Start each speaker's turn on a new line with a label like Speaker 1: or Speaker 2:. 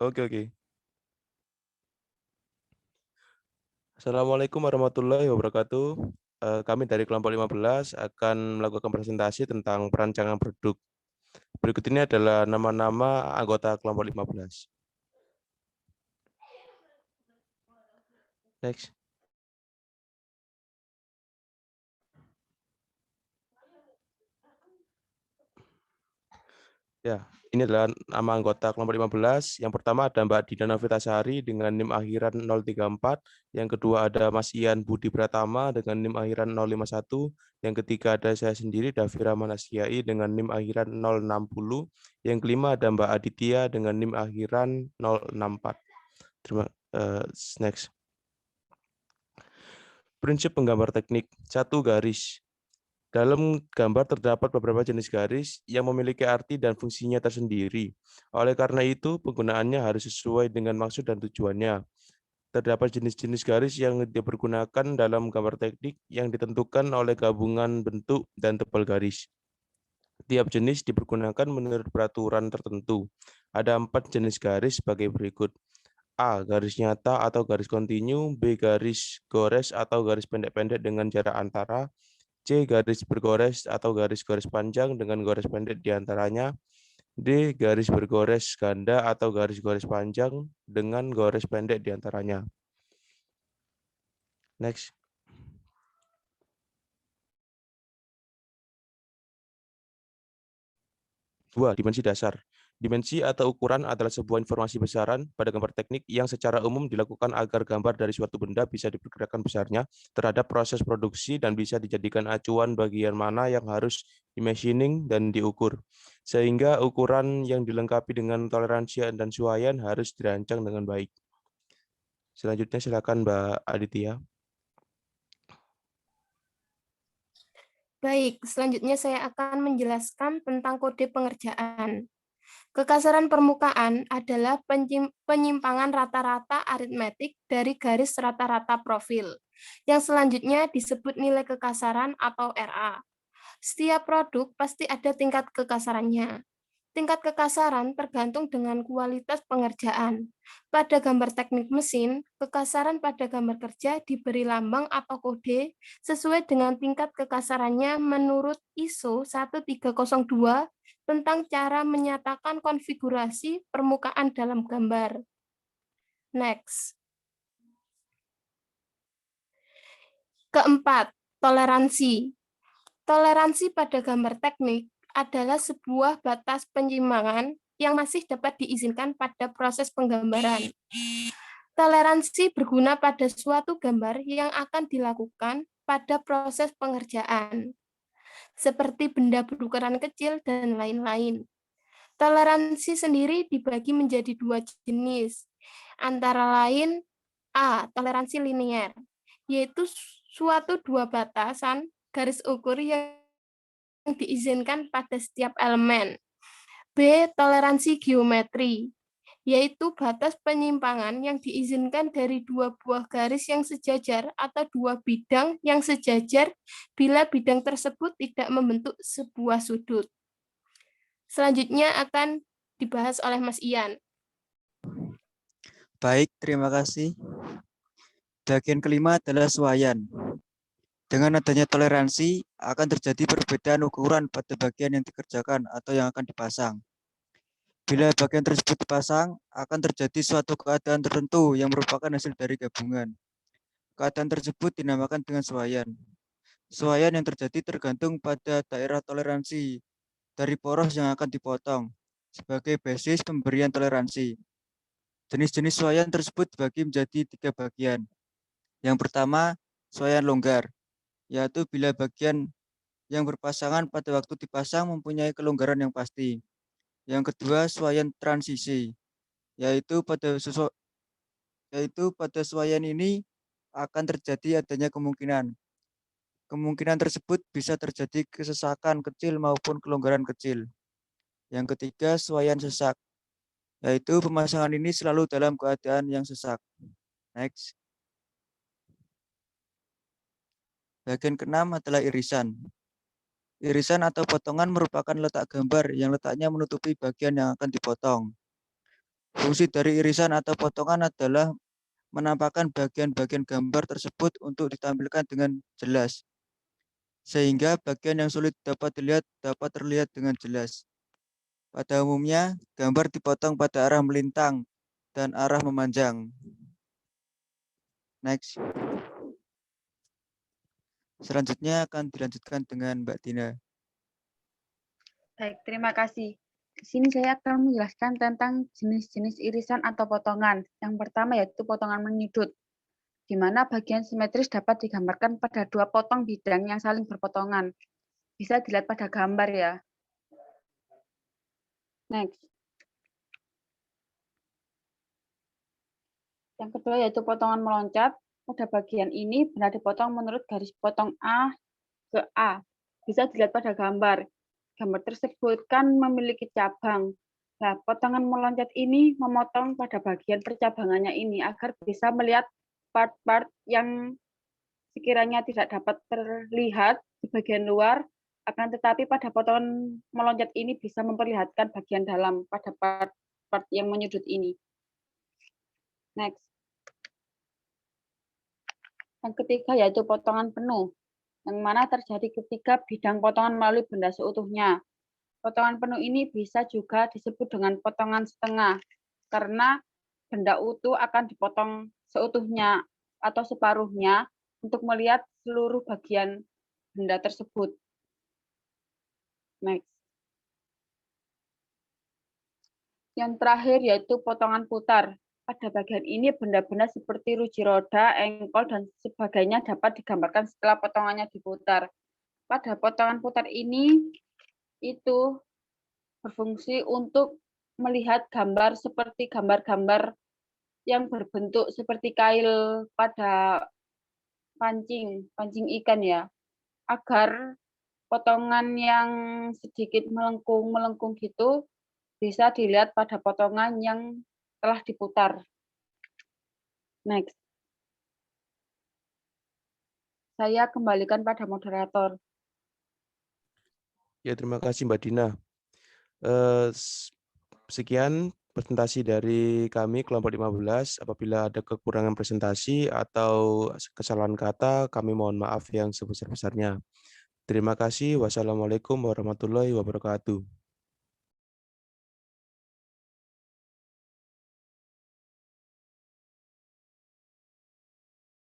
Speaker 1: Oke, oke. Assalamualaikum warahmatullahi wabarakatuh. Kami dari kelompok 15 akan melakukan presentasi tentang perancangan produk. Berikut ini adalah nama-nama anggota kelompok 15. Next. Ya, ini adalah nama anggota kelompok 15. Yang pertama ada Mbak Dina Novitasari dengan NIM akhiran 034. Yang kedua ada Mas Ian Budi Pratama dengan NIM akhiran 051. Yang ketiga ada saya sendiri, Davira Manasiai dengan NIM akhiran 060. Yang kelima ada Mbak Aditya dengan NIM akhiran 064. Next. Prinsip penggambar teknik. 1. Garis. Dalam gambar terdapat beberapa jenis garis yang memiliki arti dan fungsinya tersendiri. Oleh karena itu, penggunaannya harus sesuai dengan maksud dan tujuannya. Terdapat jenis-jenis garis yang dipergunakan dalam gambar teknik yang ditentukan oleh gabungan bentuk dan tebal garis. Tiap jenis dipergunakan menurut peraturan tertentu. Ada 4 jenis garis sebagai berikut. A. Garis nyata atau garis kontinu. B. Garis gores atau garis pendek-pendek dengan jarak antara. C. Garis bergores atau garis-garis panjang dengan gores pendek di antaranya. D. Garis bergores ganda atau garis-garis panjang dengan gores pendek di antaranya. Next. Dua, dimensi dasar. Dimensi atau ukuran adalah sebuah informasi besaran pada gambar teknik yang secara umum dilakukan agar gambar dari suatu benda bisa diperkirakan besarnya terhadap proses produksi dan bisa dijadikan acuan bagian mana yang harus dimachining dan diukur. Sehingga ukuran yang dilengkapi dengan toleransi dan suaian harus dirancang dengan baik. Selanjutnya silakan Mbak Aditya.
Speaker 2: Baik, selanjutnya saya akan menjelaskan tentang kode pengerjaan. Kekasaran permukaan adalah penyimpangan rata-rata aritmetik dari garis rata-rata profil, yang selanjutnya disebut nilai kekasaran atau RA. Setiap produk pasti ada tingkat kekasarannya. Tingkat kekasaran tergantung dengan kualitas pengerjaan. Pada gambar teknik mesin, kekasaran pada gambar kerja diberi lambang atau kode sesuai dengan tingkat kekasarannya menurut ISO 1302 tentang cara menyatakan konfigurasi permukaan dalam gambar. Next. Keempat, toleransi. Toleransi pada gambar teknik adalah sebuah batas penyimpangan yang masih dapat diizinkan pada proses penggambaran. Toleransi berguna pada suatu gambar yang akan dilakukan pada proses pengerjaan, seperti benda berukuran kecil dan lain-lain. Toleransi sendiri dibagi menjadi 2 jenis, antara lain A. Toleransi linier, yaitu suatu dua batasan garis ukur yang diizinkan pada setiap elemen. B. Toleransi geometri, yaitu batas penyimpangan yang diizinkan dari dua buah garis yang sejajar atau dua bidang yang sejajar bila bidang tersebut tidak membentuk sebuah sudut. Selanjutnya akan dibahas oleh Mas Ian.
Speaker 3: Baik, terima kasih. Bagian kelima adalah suaian. Dengan adanya toleransi, akan terjadi perbedaan ukuran pada bagian yang dikerjakan atau yang akan dipasang. Bila bagian tersebut dipasang, akan terjadi suatu keadaan tertentu yang merupakan hasil dari gabungan. Keadaan tersebut dinamakan dengan suaian. Suaian yang terjadi tergantung pada daerah toleransi dari poros yang akan dipotong sebagai basis pemberian toleransi. Jenis-jenis suaian tersebut dibagi menjadi 3 bagian. Yang pertama, suaian longgar, yaitu bila bagian yang berpasangan pada waktu dipasang mempunyai kelonggaran yang pasti. Yang kedua, suaian transisi, yaitu pada suaian ini akan terjadi adanya kemungkinan. Kemungkinan tersebut bisa terjadi kesesakan kecil maupun kelonggaran kecil. Yang ketiga, suaian sesak, yaitu pemasangan ini selalu dalam keadaan yang sesak. Next. Bagian keenam adalah irisan. Irisan atau potongan merupakan letak gambar yang letaknya menutupi bagian yang akan dipotong. Fungsi dari irisan atau potongan adalah menampakkan bagian-bagian gambar tersebut untuk ditampilkan dengan jelas, sehingga bagian yang sulit dapat dilihat dapat terlihat dengan jelas. Pada umumnya, gambar dipotong pada arah melintang dan arah memanjang. Next. Selanjutnya akan dilanjutkan dengan Mbak Dina.
Speaker 4: Baik, terima kasih. Di sini saya akan menjelaskan tentang jenis-jenis irisan atau potongan. Yang pertama yaitu potongan menyudut, di mana bagian simetris dapat digambarkan pada dua potong bidang yang saling berpotongan. Bisa dilihat pada gambar ya. Next. Yang kedua yaitu potongan meloncat. Pada bagian ini benar dipotong menurut garis potong A ke A. Bisa dilihat pada gambar. Gambar tersebut kan memiliki cabang. Nah, potongan meloncat ini memotong pada bagian percabangannya ini agar bisa melihat part-part yang sekiranya tidak dapat terlihat di bagian luar, akan tetapi pada potongan meloncat ini bisa memperlihatkan bagian dalam pada part-part yang menyudut ini. Next. Yang ketiga yaitu potongan penuh, yang mana terjadi ketika bidang potongan melalui benda seutuhnya. Potongan penuh ini bisa juga disebut dengan potongan setengah, karena benda utuh akan dipotong seutuhnya atau separuhnya untuk melihat seluruh bagian benda tersebut. Next. Yang terakhir yaitu potongan putar. Pada bagian ini benda-benda seperti ruji roda, engkol, dan sebagainya dapat digambarkan setelah potongannya diputar. Pada potongan putar ini itu berfungsi untuk melihat gambar seperti gambar-gambar yang berbentuk seperti kail pada pancing ikan ya, agar potongan yang sedikit melengkung gitu bisa dilihat pada potongan yang telah diputar. Next. Saya kembalikan pada moderator.
Speaker 1: Ya, terima kasih Mbak Dina. Sekian presentasi dari kami kelompok 15. Apabila ada kekurangan presentasi atau kesalahan kata, kami mohon maaf yang sebesar-besarnya. Terima kasih. Wassalamualaikum warahmatullahi wabarakatuh.